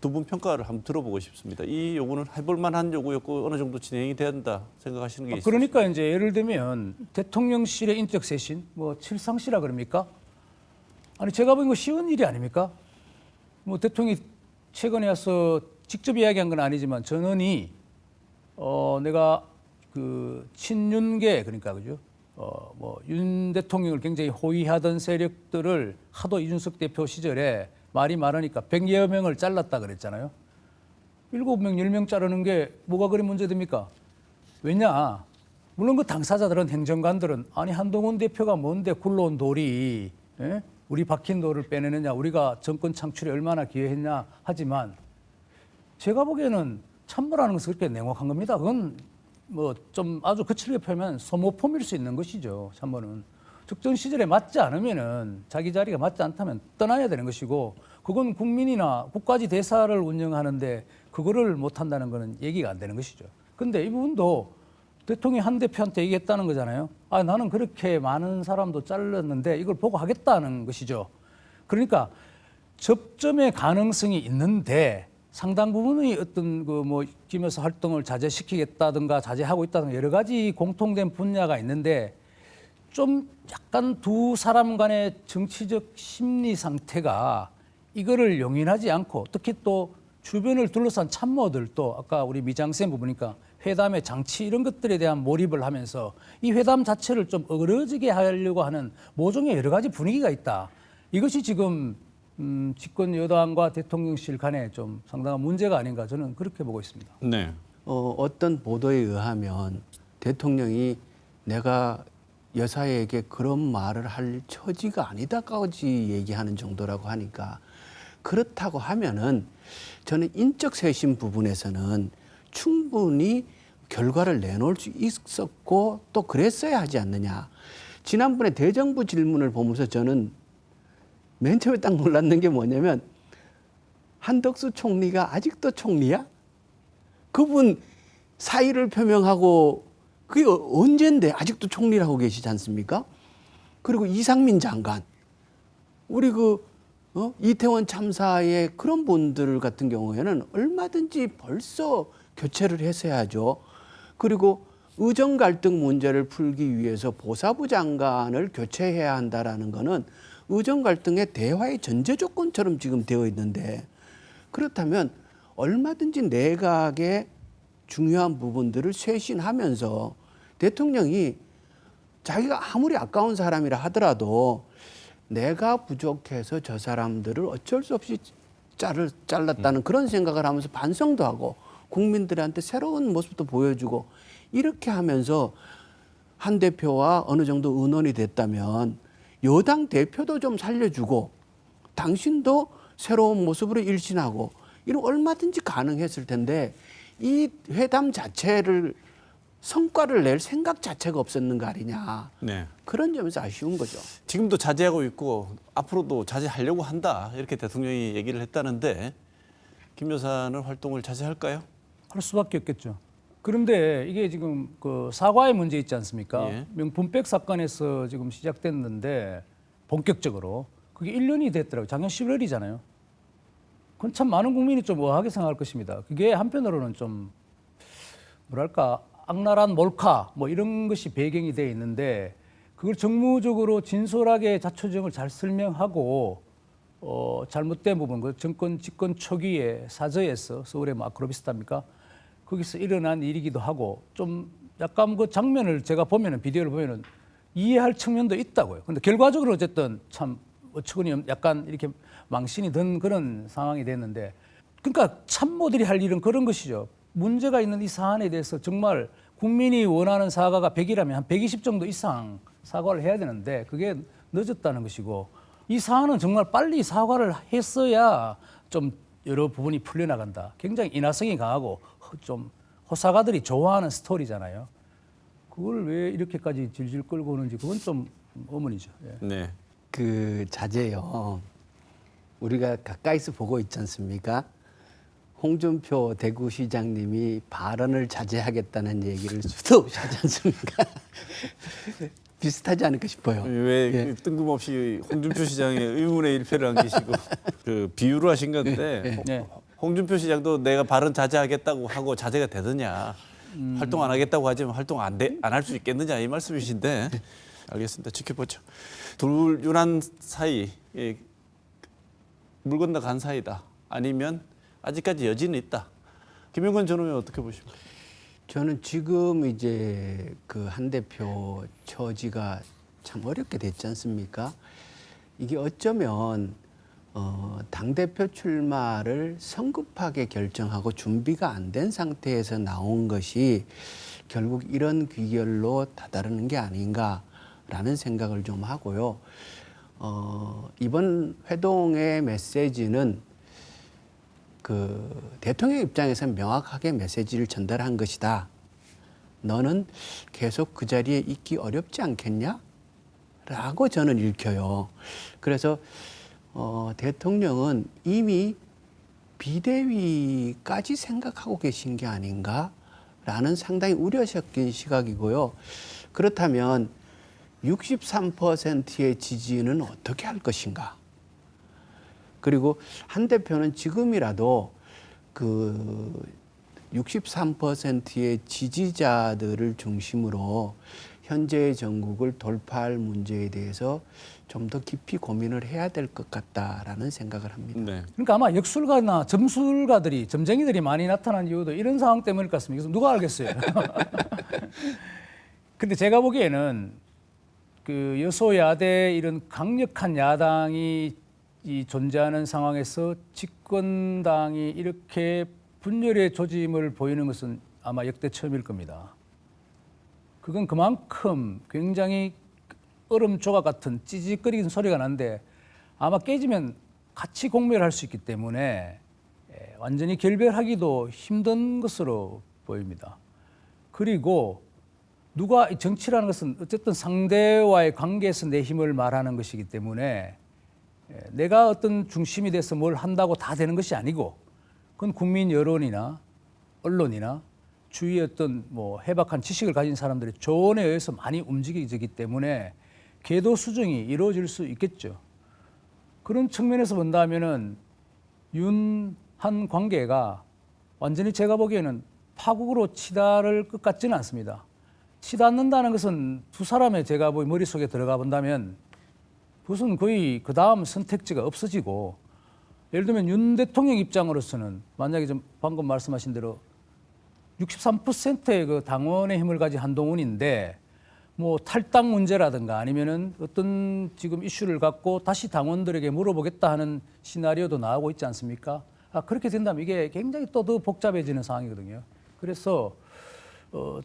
두 분 평가를 한번 들어보고 싶습니다. 이 요구는 해볼 만한 요구였고 어느 정도 진행이 된다 생각하시는 게 있으세요? 그러니까 이제 예를 들면 대통령실의 인적 쇄신, 뭐 칠상시라 그럽니까? 아니 제가 보기엔 거 쉬운 일이 아닙니까? 뭐 대통령이 최근에 와서 직접 이야기한 건 아니지만 전원이 내가 그 친윤계 그러니까 그죠? 뭐 윤 대통령을 굉장히 호위하던 세력들을 하도 이준석 대표 시절에 말이 많으니까 100여 명을 잘랐다 그랬잖아요. 7명, 10명 자르는 게 뭐가 그리 문제됩니까? 왜냐? 물론 그 당사자들은 행정관들은 아니 한동훈 대표가 뭔데 굴러온 돌이 우리 박힌 돌을 빼내느냐, 우리가 정권 창출에 얼마나 기여했냐 하지만 제가 보기에는 참모라는 것은 그렇게 냉혹한 겁니다. 그건 뭐 좀 아주 거칠게 표현하면 소모품일 수 있는 것이죠. 참모는 적정 시절에 맞지 않으면은 자기 자리가 맞지 않다면 떠나야 되는 것이고 그건 국민이나 국가지 대사를 운영하는데 그거를 못 한다는 거는 얘기가 안 되는 것이죠. 근데 이 부분도 대통령이 한 대표한테 얘기했다는 거잖아요. 아, 나는 그렇게 많은 사람도 잘랐는데 이걸 보고 하겠다는 것이죠. 그러니까 접점의 가능성이 있는데 상당 부분의 어떤 그 뭐 김여사 활동을 자제시키겠다든가 자제하고 있다든가 여러 가지 공통된 분야가 있는데 좀 약간 두 사람 간의 정치적 심리 상태가 이거를 용인하지 않고 특히 또 주변을 둘러싼 참모들도 아까 우리 미장센 부분이니까 회담의 장치 이런 것들에 대한 몰입을 하면서 이 회담 자체를 좀 어그러지게 하려고 하는 모종의 여러 가지 분위기가 있다. 이것이 지금 집권 여당과 대통령실 간에 좀 상당한 문제가 아닌가 저는 그렇게 보고 있습니다. 네. 어떤 보도에 의하면 대통령이 내가 여사에게 그런 말을 할 처지가 아니다까지 얘기하는 정도라고 하니까 그렇다고 하면은 저는 인적 쇄신 부분에서는 충분히 결과를 내놓을 수 있었고 또 그랬어야 하지 않느냐. 지난번에 대정부 질문을 보면서 저는 맨 처음에 딱 놀랐는 게 뭐냐면 한덕수 총리가 아직도 총리야? 그분 사의를 표명하고 그게 언젠데 아직도 총리라고 계시지 않습니까? 그리고 이상민 장관, 우리 이태원 참사의 그런 분들 같은 경우에는 얼마든지 벌써 교체를 했어야죠. 그리고 의정 갈등 문제를 풀기 위해서 보사부 장관을 교체해야 한다라는 거는 의정 갈등의 대화의 전제 조건처럼 지금 되어 있는데 그렇다면 얼마든지 내각의 중요한 부분들을 쇄신하면서 대통령이 자기가 아무리 아까운 사람이라 하더라도 내가 부족해서 저 사람들을 어쩔 수 없이 잘랐다는 그런 생각을 하면서 반성도 하고 국민들한테 새로운 모습도 보여주고 이렇게 하면서 한 대표와 어느 정도 의논이 됐다면 여당 대표도 좀 살려주고 당신도 새로운 모습으로 일신하고 이런 얼마든지 가능했을 텐데 이 회담 자체를 성과를 낼 생각 자체가 없었는 거 아니냐. 네. 그런 점에서 아쉬운 거죠. 지금도 자제하고 있고 앞으로도 자제하려고 한다 이렇게 대통령이 얘기를 했다는데 김 여사는 활동을 자제할까요? 할 수밖에 없겠죠. 그런데 이게 지금 그 사과의 문제 있지 않습니까? 예. 명품백 사건에서 지금 시작됐는데 본격적으로 그게 1년이 됐더라고요. 작년 11월이잖아요. 그건 참 많은 국민이 좀 의아하게 생각할 것입니다. 그게 한편으로는 좀 뭐랄까 악랄한 몰카 뭐 이런 것이 배경이 되어 있는데 그걸 정무적으로 진솔하게 자초지종을 잘 설명하고 잘못된 부분, 그 정권 집권 초기에 사저에서 서울의 뭐 아크로비스타입니까? 거기서 일어난 일이기도 하고 좀 약간 그 장면을 제가 보면은 비디오를 보면은 이해할 측면도 있다고요. 근데 결과적으로 어쨌든 참 어처구니 약간 이렇게 망신이 든 그런 상황이 됐는데 그러니까 참모들이 할 일은 그런 것이죠. 문제가 있는 이 사안에 대해서 정말 국민이 원하는 사과가 100이라면 한 120 정도 이상 사과를 해야 되는데 그게 늦었다는 것이고 이 사안은 정말 빨리 사과를 했어야 좀 여러 부분이 풀려나간다. 굉장히 인화성이 강하고 좀 호사가들이 좋아하는 스토리잖아요. 그걸 왜 이렇게까지 질질 끌고 오는지 그건 좀 의문이죠. 예. 네. 그 자제요. 우리가 가까이서 보고 있지 않습니까? 홍준표 대구시장님이 발언을 자제하겠다는 얘기를 수도 없이 하지 않습니까? 비슷하지 않을까 싶어요. 왜 예. 뜬금없이 홍준표 시장의 의문의 일패를 안기시고 그 비유를 하신 건데 네. 홍준표 시장도 내가 발언 자제하겠다고 하고 자제가 되느냐, 활동 안 하겠다고 하지만 활동 안 할 수 있겠느냐 이 말씀이신데 알겠습니다. 지켜보죠. 둘 유난 사이, 물 건너 간 사이다. 아니면 아직까지 여지는 있다. 김영건 전 의원 어떻게 보십니까? 저는 지금 이제 그 한 대표 처지가 참 어렵게 됐지 않습니까? 이게 어쩌면 당대표 출마를 성급하게 결정하고 준비가 안 된 상태에서 나온 것이 결국 이런 귀결로 다다르는 게 아닌가라는 생각을 좀 하고요. 이번 회동의 메시지는 그 대통령 입장에서는 명확하게 메시지를 전달한 것이다. 너는 계속 그 자리에 있기 어렵지 않겠냐? 라고 저는 읽혀요. 그래서 대통령은 이미 비대위까지 생각하고 계신 게 아닌가라는 상당히 우려 섞인 시각이고요. 그렇다면 63%의 지지는 어떻게 할 것인가? 그리고 한 대표는 지금이라도 그 63%의 지지자들을 중심으로 현재의 전국을 돌파할 문제에 대해서 좀 더 깊이 고민을 해야 될 것 같다라는 생각을 합니다. 네. 그러니까 아마 역술가나 점술가들이 점쟁이들이 많이 나타난 이유도 이런 상황 때문일 것 같습니다. 그래서 누가 알겠어요. 근데 제가 보기에는 그 여소야대 이런 강력한 야당이 이 존재하는 상황에서 집권당이 이렇게 분열의 조짐을 보이는 것은 아마 역대 처음일 겁니다. 그건 그만큼 굉장히 얼음 조각 같은 찌직거리는 소리가 나는데 아마 깨지면 같이 공멸할 수 있기 때문에 완전히 결별하기도 힘든 것으로 보입니다. 그리고 누가 정치라는 것은 어쨌든 상대와의 관계에서 내 힘을 말하는 것이기 때문에 내가 어떤 중심이 돼서 뭘 한다고 다 되는 것이 아니고 그건 국민 여론이나 언론이나 주위의 어떤 뭐 해박한 지식을 가진 사람들의 조언에 의해서 많이 움직이기 때문에 궤도 수정이 이루어질 수 있겠죠. 그런 측면에서 본다면은 윤한 관계가 완전히 제가 보기에는 파국으로 치달을 것 같지는 않습니다. 치닫는다는 것은 두 사람의 제가 머릿속에 들어가 본다면 무슨 거의 그 다음 선택지가 없어지고 예를 들면 윤 대통령 입장으로서는 만약에 좀 방금 말씀하신 대로 63%의 그 당원의 힘을 가진 한동훈인데 뭐 탈당 문제라든가 아니면은 어떤 지금 이슈를 갖고 다시 당원들에게 물어보겠다 하는 시나리오도 나오고 있지 않습니까? 그렇게 된다면 이게 굉장히 또 더 복잡해지는 상황이거든요. 그래서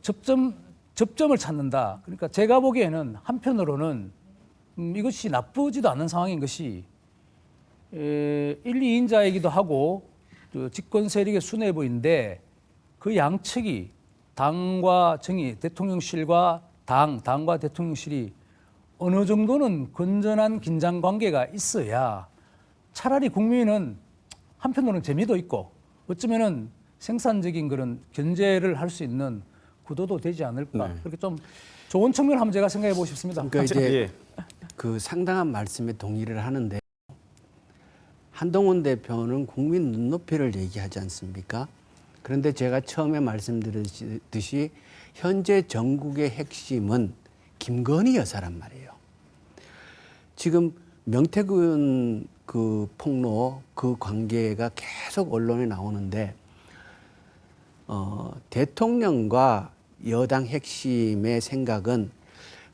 접점을 찾는다. 그러니까 제가 보기에는 한편으로는 이것이 나쁘지도 않은 상황인 것이 1, 2인자이기도 하고 집권 세력의 수뇌부인데 그 양측이 당과 정의, 대통령실과 당과 대통령실이 어느 정도는 건전한 긴장 관계가 있어야 차라리 국민은 한편으로는 재미도 있고 어쩌면은 생산적인 그런 견제를 할 수 있는 구도도 되지 않을까. 네. 그렇게 좀 좋은 측면을 한번 제가 생각해 보고 싶습니다. 그러니까 이제 예. 그 상당한 말씀에 동의를 하는데 한동훈 대표는 국민 눈높이를 얘기하지 않습니까? 그런데 제가 처음에 말씀드렸듯이 현재 전국의 핵심은 김건희 여사란 말이에요. 지금 명태균 그 폭로 그 관계가 계속 언론에 나오는데 대통령과 여당 핵심의 생각은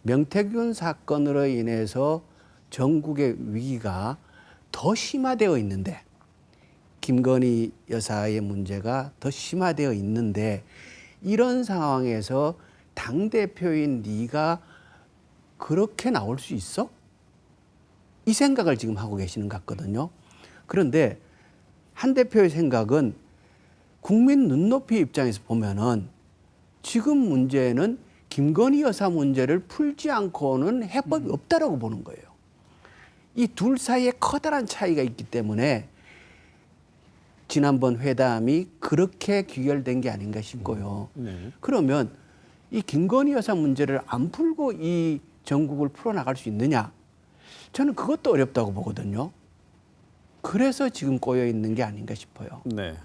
명태균 사건으로 인해서 전국의 위기가 더 심화되어 있는데 김건희 여사의 문제가 더 심화되어 있는데 이런 상황에서 당대표인 네가 그렇게 나올 수 있어? 이 생각을 지금 하고 계시는 것 같거든요. 그런데 한 대표의 생각은 국민 눈높이 입장에서 보면은 지금 문제는 김건희 여사 문제를 풀지 않고는 해법이 없다라고 보는 거예요. 이 둘 사이에 커다란 차이가 있기 때문에 지난번 회담이 그렇게 귀결된 게 아닌가 싶고요. 네. 그러면 이 김건희 여사 문제를 안 풀고 이 전국을 풀어나갈 수 있느냐? 저는 그것도 어렵다고 보거든요. 그래서 지금 꼬여 있는 게 아닌가 싶어요. 네.